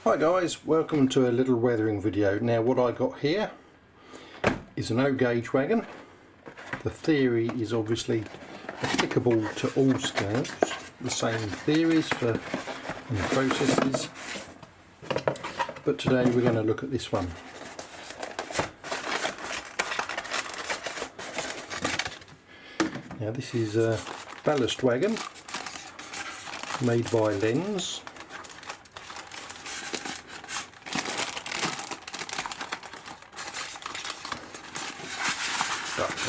Hi guys, welcome to a little weathering video. Now what I got here is an O gauge wagon. The theory is obviously applicable to all scales, the same theories and processes, but today we're going to look at this one. Now this is a ballast wagon made by Lenz.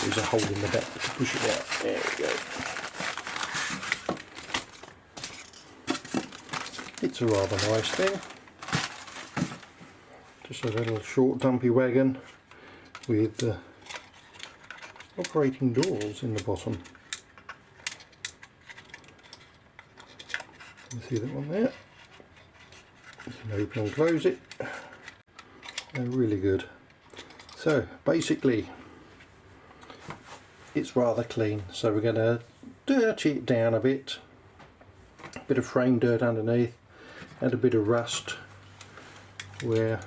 There's a hole in the back to push it out. There we go. It's a rather nice thing. Just a little short dumpy wagon with operating doors in the bottom. You see that one there? You can open and close it. They're really good. So basically it's rather clean, so we're going to dirty it down a bit of frame dirt underneath, and a bit of rust where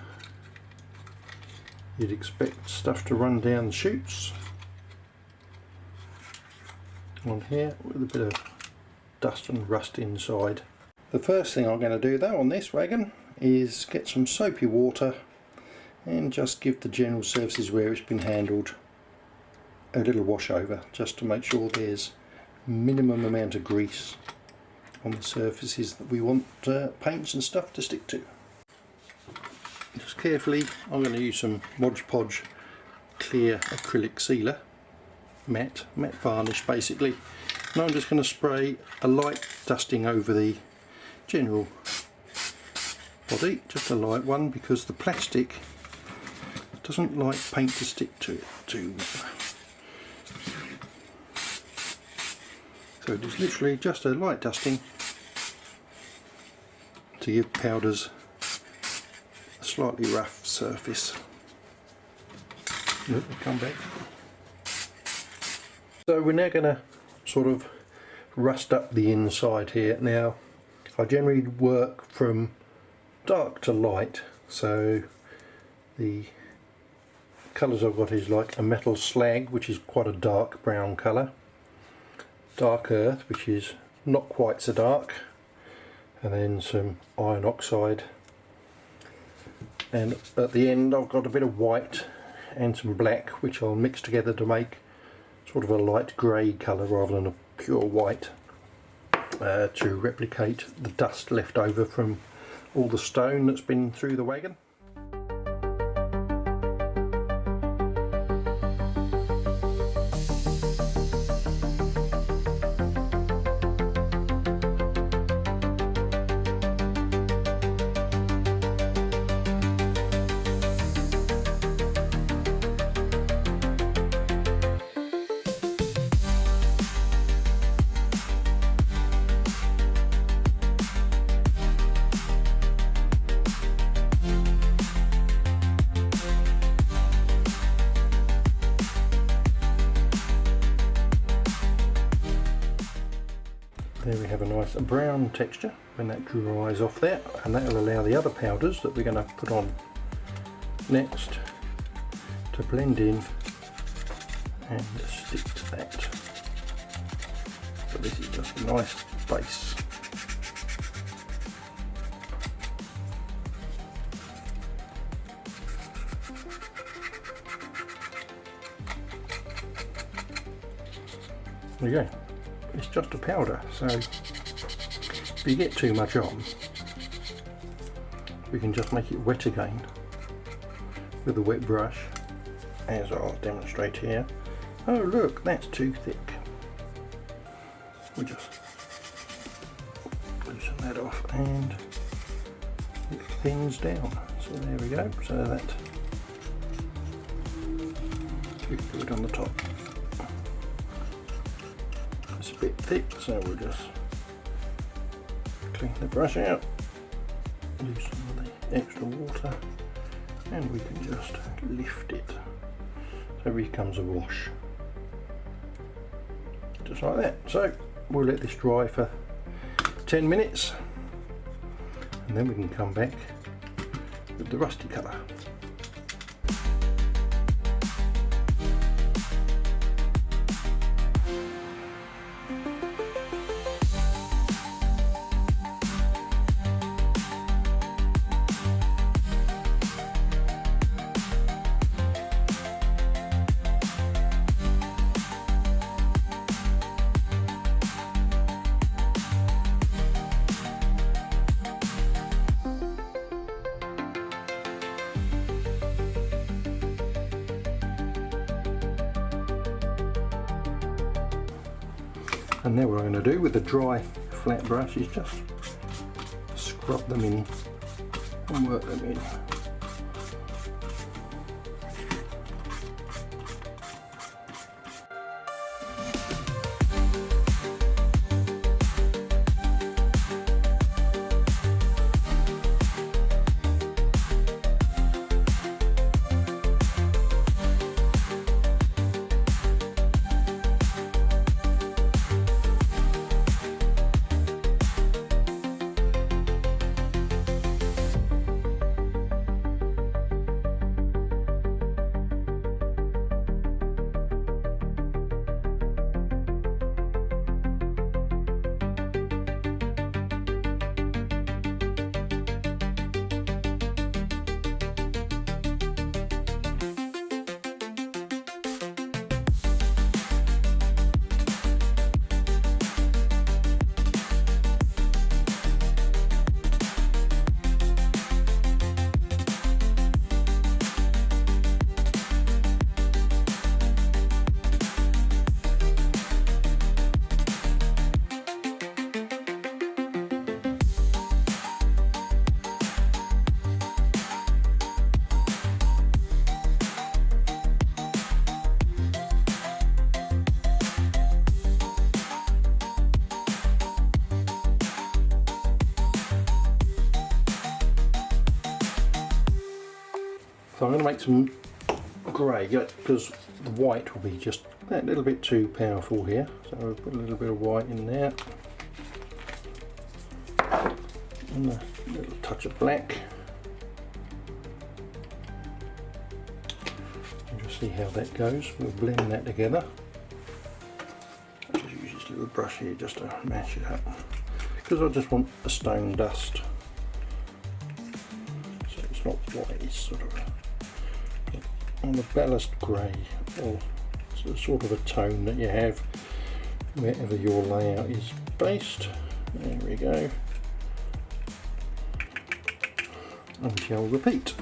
you'd expect stuff to run down the chutes on here, with a bit of dust and rust inside. The first thing I'm going to do though on this wagon is get some soapy water and just give the general surfaces where it's been handled a little wash over, just to make sure there's minimum amount of grease on the surfaces that we want paints and stuff to stick to. Just carefully, I'm going to use some Mod Podge clear acrylic sealer, matte varnish basically, and I'm just going to spray a light dusting over the general body, just a light one, because the plastic doesn't like paint to stick to it too much. So it's literally just a light dusting to give powders a slightly rough surface. Look, they come back. So we're now going to sort of rust up the inside here. Now I generally work from dark to light, so the colours I've got is like a metal slag, which is quite a dark brown colour, dark earth, which is not quite so dark, and then some iron oxide, and at the end I've got a bit of white and some black, which I'll mix together to make sort of a light grey colour rather than a pure white, to replicate the dust left over from all the stone that's been through the wagon. There we have a nice brown texture when that dries off there, and that will allow the other powders that we're going to put on next to blend in and stick to that. So this is just a nice base. There you go. It's just a powder, so if you get too much on, we can just make it wet again with a wet brush, as I'll demonstrate here. Oh look, that's too thick. We'll just loosen that off and it thins down. So there we go, so that we can do it on the top. It's a bit thick, so we'll just clean the brush out, use some of the extra water, and we can just lift it so it becomes a wash, just like that. So we'll let this dry for 10 minutes and then we can come back with the rusty colour. And now what I'm going to do with the dry flat brush is just scrub them in and work them in. So I'm going to make some grey because the white will be just that little bit too powerful here. So I'll put a little bit of white in there and a little touch of black. And just see how that goes. We'll blend that together. I'll just use this little brush here just to mash it up because I just want a stone dust. So it's not white, it's sort of on the ballast grey, or sort of a tone that you have wherever your layout is based. There we go. And shall repeat.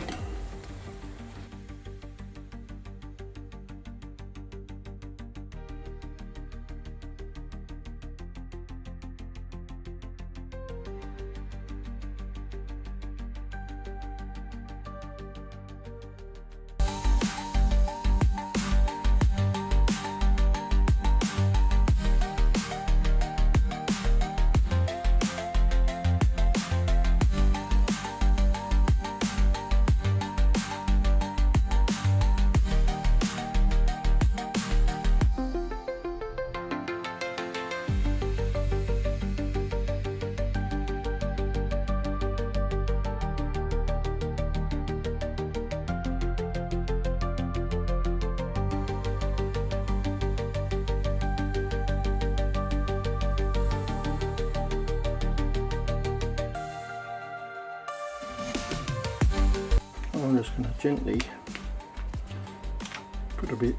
I'm just going to gently put a bit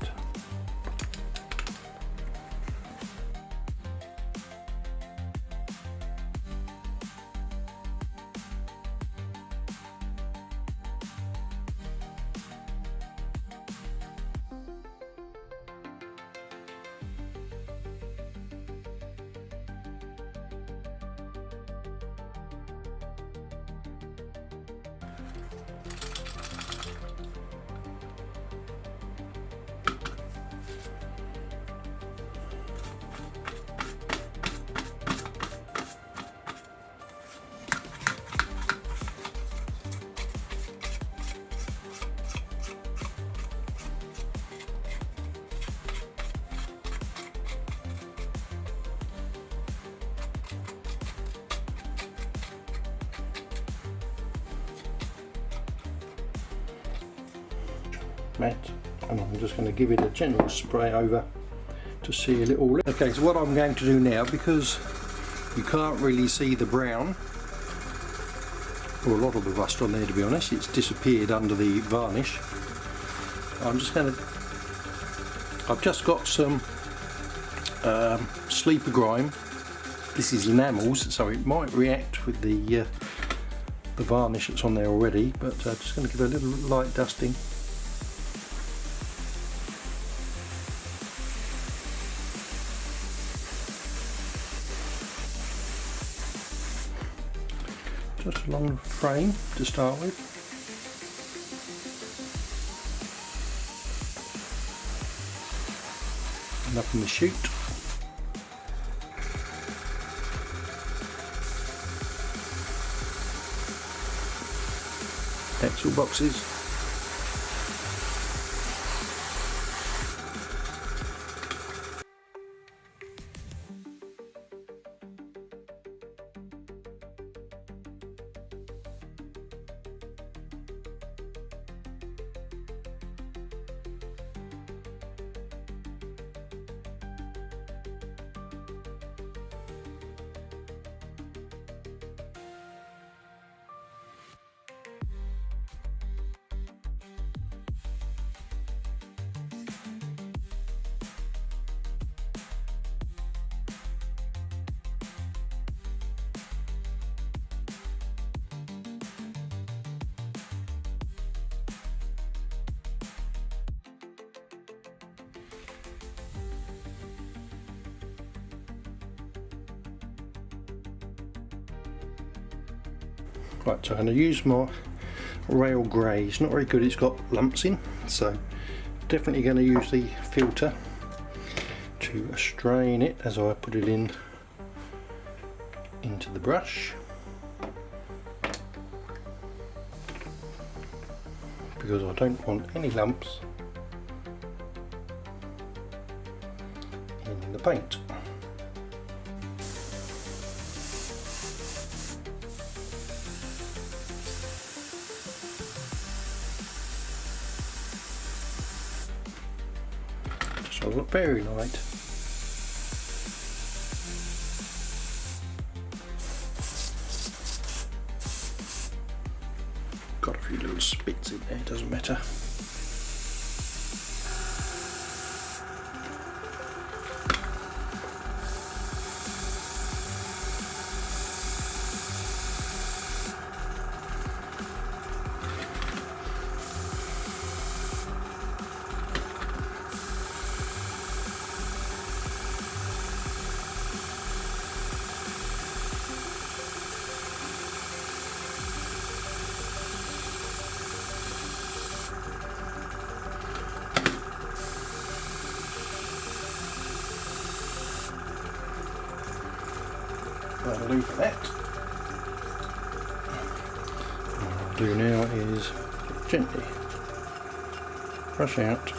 mat, and I'm just going to give it a gentle spray over to seal it all in. Okay, so what I'm going to do now, because you can't really see the brown, or a lot of the rust on there to be honest, it's disappeared under the varnish. I've just got some sleeper grime. This is enamels, so it might react with the varnish that's on there already, but just going to give it a little light dusting. Just along the frame to start with. And up in the chute. Axle boxes. Right, so I'm going to use my rail grey. It's not very good, it's got lumps in, so definitely going to use the filter to strain it as I put it into the brush, because I don't want any lumps in the paint. So look very light. Got a few little spits in there, doesn't matter. That'll do for that. What I'll do now is gently brush out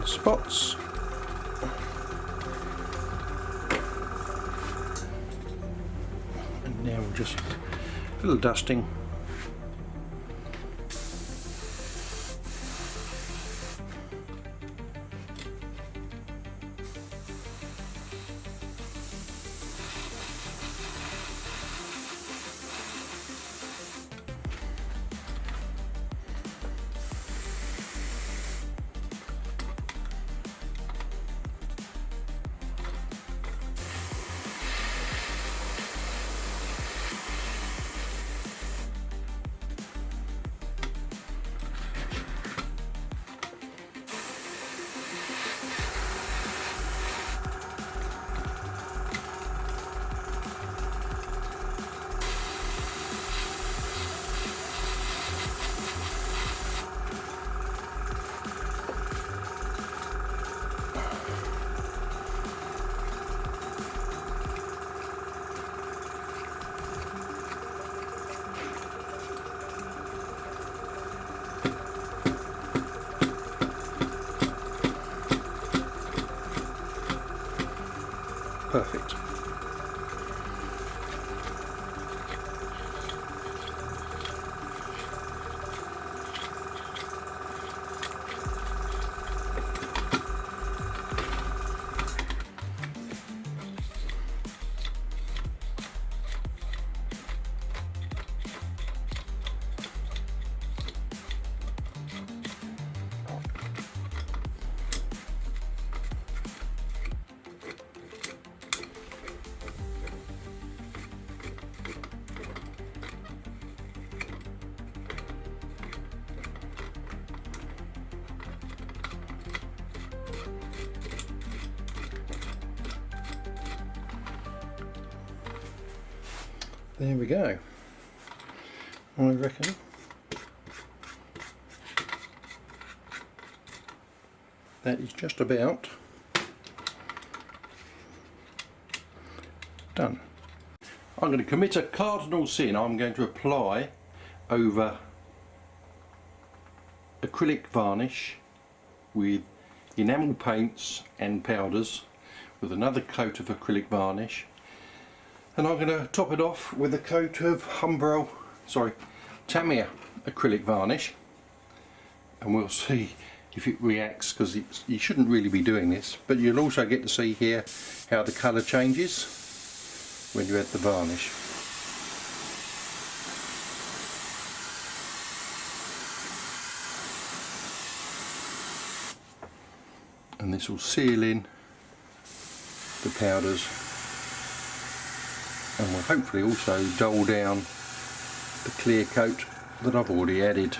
the spots. Now just a little dusting. perfect. There we go. I reckon that is just about done. I'm going to commit a cardinal sin. I'm going to apply over acrylic varnish with enamel paints and powders with another coat of acrylic varnish, and I'm going to top it off with a coat of Tamiya acrylic varnish, and we'll see if it reacts, because you shouldn't really be doing this, but you'll also get to see here how the colour changes when you add the varnish. And this will seal in the powders and will hopefully also dull down the clear coat that I've already added.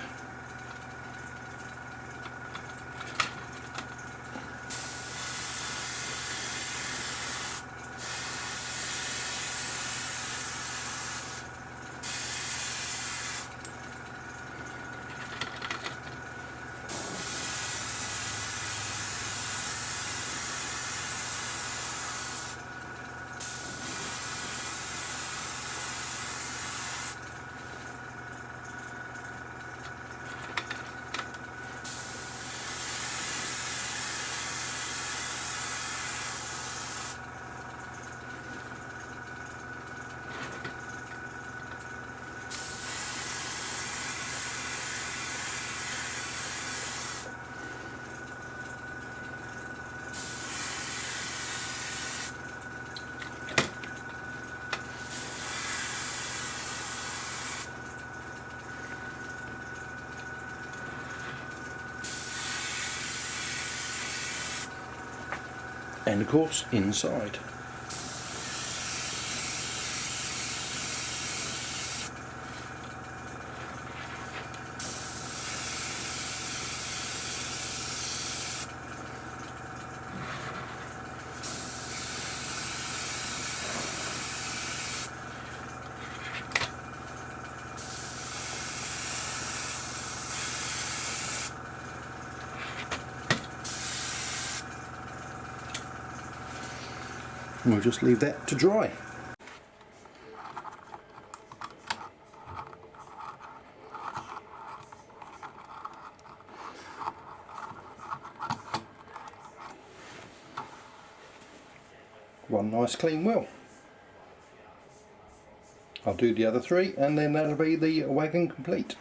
And of course inside. And we'll just leave that to dry. One nice clean wheel. I'll do the other three and then that'll be the wagon complete.